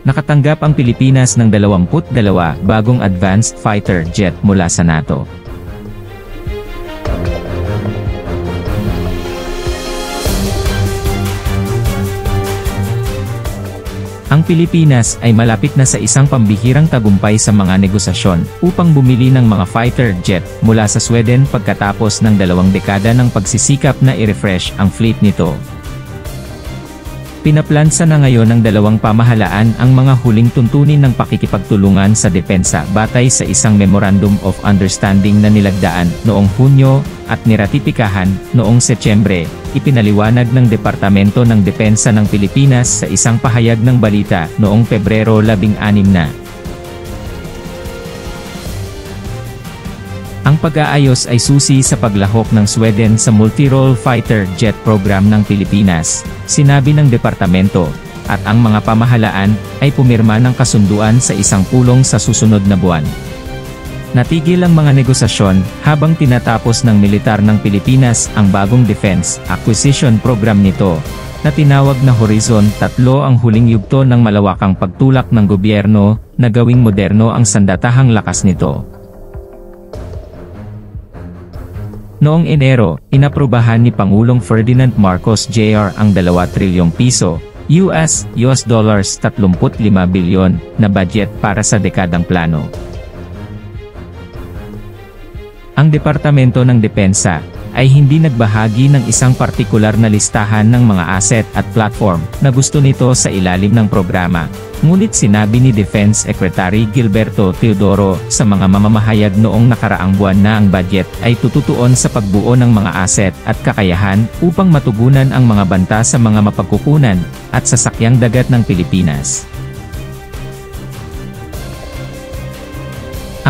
Nakatanggap ang Pilipinas ng 22 bagong advanced fighter jet mula sa NATO. Ang Pilipinas ay malapit na sa isang pambihirang tagumpay sa mga negosasyon upang bumili ng mga fighter jet mula sa Sweden pagkatapos ng 2 dekada ng pagsisikap na i-refresh ang fleet nito. Pinaplansa na ngayon ng dalawang pamahalaan ang mga huling tuntunin ng pakikipagtulungan sa depensa batay sa isang Memorandum of Understanding na nilagdaan noong Hunyo at niratipikahan noong Setyembre, ipinaliwanag ng Departamento ng Depensa ng Pilipinas sa isang pahayag ng balita noong Pebrero 16 na. Ang pag-aayos ay susi sa paglahok ng Sweden sa multi-role fighter jet program ng Pilipinas, sinabi ng departamento, at ang mga pamahalaan ay pumirma ng kasunduan sa isang pulong sa susunod na buwan. Natigil ang mga negosasyon habang tinatapos ng militar ng Pilipinas ang bagong defense acquisition program nito, na tinawag na Horizon 3. Ang huling yugto ng malawakang pagtulak ng gobyerno na gawing moderno ang sandatahang lakas nito. Noong Enero, inaprubahan ni Pangulong Ferdinand Marcos Jr. ang 2 trilyong piso, US$35 bilyon, na budget para sa dekadang plano. Ang Departamento ng Depensa ay hindi nagbahagi ng isang partikular na listahan ng mga asset at platform na gusto nito sa ilalim ng programa. Ngunit sinabi ni Defense Secretary Gilberto Teodoro sa mga mamamahayag noong nakaraang buwan na ang budget ay tututuon sa pagbuo ng mga asset at kakayahan upang matugunan ang mga banta sa mga mapagkukunan at sasakyang dagat ng Pilipinas.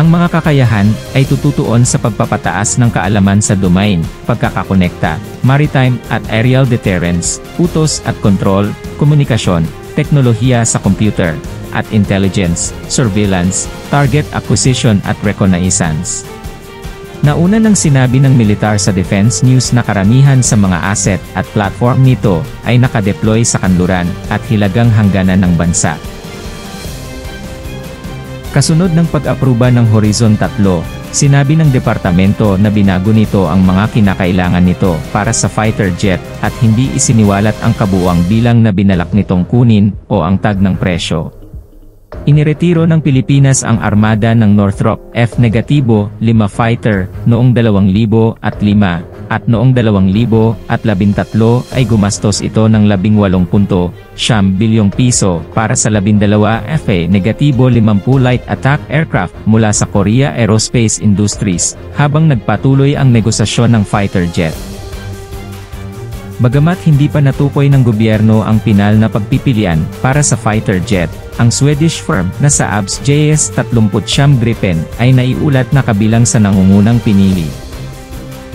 Ang mga kakayahan ay tututuon sa pagpapataas ng kaalaman sa domain, pagkakakonekta, maritime at aerial deterrence, utos at kontrol, komunikasyon, teknolohiya sa computer, at intelligence, surveillance, target acquisition at reconnaissance. Nauna nang sinabi ng militar sa Defense News na karamihan sa mga asset at platform nito ay nakadeploy sa kanluran at hilagang hangganan ng bansa. Kasunod ng pag-apruba ng Horizon 3, sinabi ng departamento na binago nito ang mga kinakailangan nito para sa fighter jet at hindi isiniwalat ang kabuuang bilang na binalak nitong kunin o ang tag ng presyo. Iniretiro ng Pilipinas ang armada ng Northrop F-5 fighter noong 2005 at noong 2013 ay gumastos ito ng 18.9 bilyong piso para sa 12 F-50 light attack aircraft mula sa Korea Aerospace Industries, habang nagpatuloy ang negosasyon ng fighter jet. Bagamat hindi pa natukoy ng gobyerno ang pinal na pagpipilian para sa fighter jet, ang Swedish firm na Saab's JS-39 Gripen ay naiulat na kabilang sa nangungunang pinili.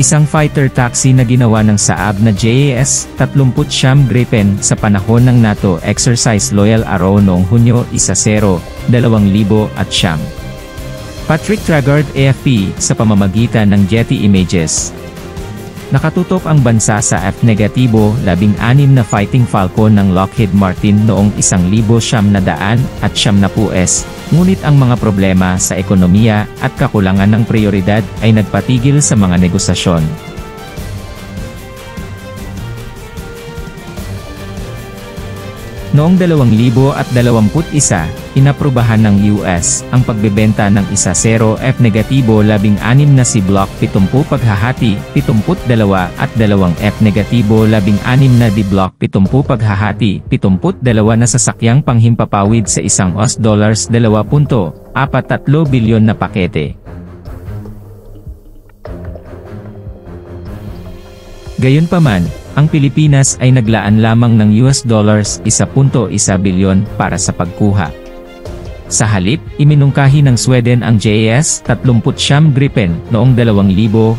Isang fighter taxi na ginawa ng Saab na JS-39 Gripen sa panahon ng NATO Exercise Loyal Arrow noong Hunyo 10, 2009. Patrick Tragard, AFP, sa pamamagitan ng Getty Images. Nakatutok ang bansa sa F-16 na Fighting Falcon ng Lockheed Martin noong 1970 ngunit ang mga problema sa ekonomiya at kakulangan ng prioridad ay nagpatigil sa mga negosasyon. Noong 2021, inaprubahan ng US ang pagbebenta ng isa-0 F-16 na si Block 70 paghahati 72 at 2 F-16 na di Block 70 paghahati 72 na sasakyang panghimpapawid sa isang $2.43 bilyon na pakete. Gayunpaman, ang Pilipinas ay naglaan lamang ng $1.1 bilyon para sa pagkuha. Sa halip, iminungkahi ng Sweden ang JS-39 Gripen noong 2022.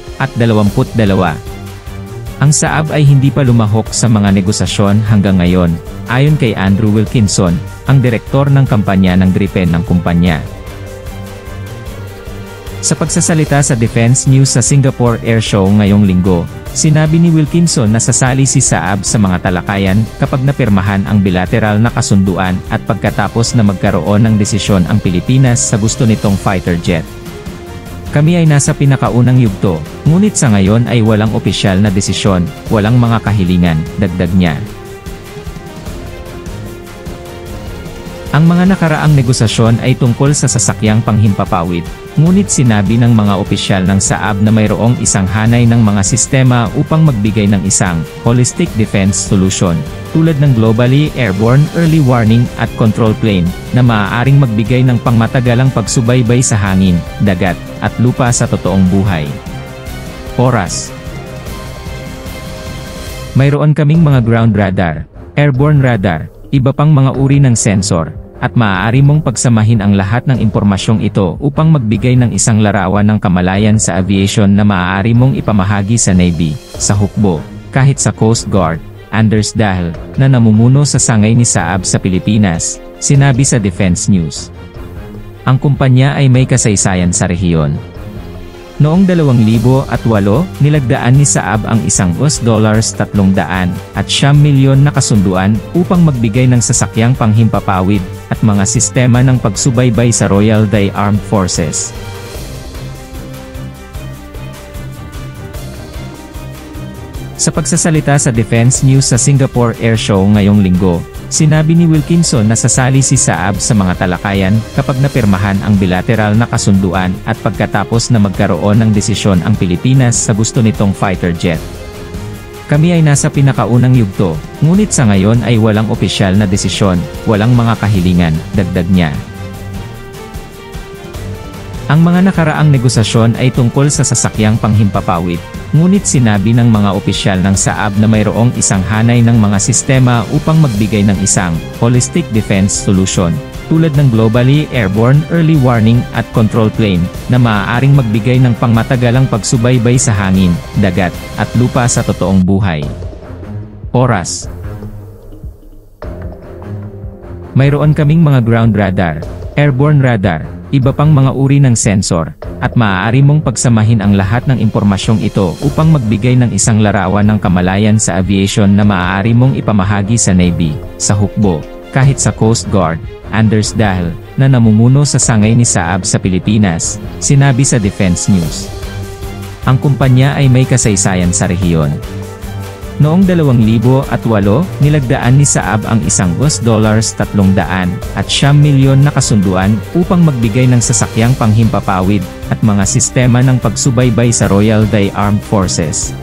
Ang Saab ay hindi pa lumahok sa mga negosasyon hanggang ngayon, ayon kay Andrew Wilkinson, ang direktor ng kampanya ng Gripen ng kumpanya. Sa pagsasalita sa Defense News sa Singapore Air Show ngayong linggo, sinabi ni Wilkinson na sasali si Saab sa mga talakayan kapag napirmahan ang bilateral na kasunduan at pagkatapos na magkaroon ng desisyon ang Pilipinas sa gusto nitong fighter jet. Kami ay nasa pinakaunang yugto, ngunit sa ngayon ay walang opisyal na desisyon, walang mga kahilingan, dagdag niya. Ang mga nakaraang negosasyon ay tungkol sa sasakyang panghimpapawid, ngunit sinabi ng mga opisyal ng Saab na mayroong isang hanay ng mga sistema upang magbigay ng isang holistic defense solution, tulad ng globally airborne early warning at control plane, na maaaring magbigay ng pangmatagalang pagsubaybay sa hangin, dagat, at lupa sa totoong buhay. Oras. Mayroon kaming mga ground radar, airborne radar, iba pang mga uri ng sensor, at maaari mong pagsamahin ang lahat ng impormasyong ito upang magbigay ng isang larawan ng kamalayan sa aviation na maaari mong ipamahagi sa Navy, sa hukbo, kahit sa Coast Guard. Anders Dahl, na namumuno sa sangay ni Saab sa Pilipinas, sinabi sa Defense News. Ang kumpanya ay may kasaysayan sa rehiyon. Noong 2008, nilagdaan ni Saab ang isang $300 at $9 milyon na kasunduan upang magbigay ng sasakyang panghimpapawid at mga sistema ng pagsubaybay sa Royal Thai Armed Forces. Sa pagsasalita sa Defense News sa Singapore Air Show ngayong linggo, sinabi ni Wilkinson na sasali si Saab sa mga talakayan kapag napirmahan ang bilateral na kasunduan at pagkatapos na magkaroon ng desisyon ang Pilipinas sa gusto nitong fighter jet. Kami ay nasa pinakaunang yugto, ngunit sa ngayon ay walang opisyal na desisyon, walang mga kahilingan, dagdag niya. Ang mga nakaraang negosasyon ay tungkol sa sasakyang panghimpapawid, ngunit sinabi ng mga opisyal ng Saab na mayroong isang hanay ng mga sistema upang magbigay ng isang holistic defense solution, tulad ng globally airborne early warning at control plane, na maaaring magbigay ng pangmatagalang pagsubaybay sa hangin, dagat, at lupa sa totoong buhay. Oras. Mayroon kaming mga ground radar, airborne radar, iba pang mga uri ng sensor, at maaari mong pagsamahin ang lahat ng impormasyong ito upang magbigay ng isang larawan ng kamalayan sa aviation na maaari mong ipamahagi sa Navy, sa hukbo, kahit sa Coast Guard. Anders Dahl, na namumuno sa sangay ni Saab sa Pilipinas, sinabi sa Defense News. Ang kumpanya ay may kasaysayan sa rehiyon. Noong 2008, nilagdaan ni Saab ang isang $300 at $9 milyon na kasunduan upang magbigay ng sasakyang panghimpapawid at mga sistema ng pagsubaybay sa Royal Thai Armed Forces.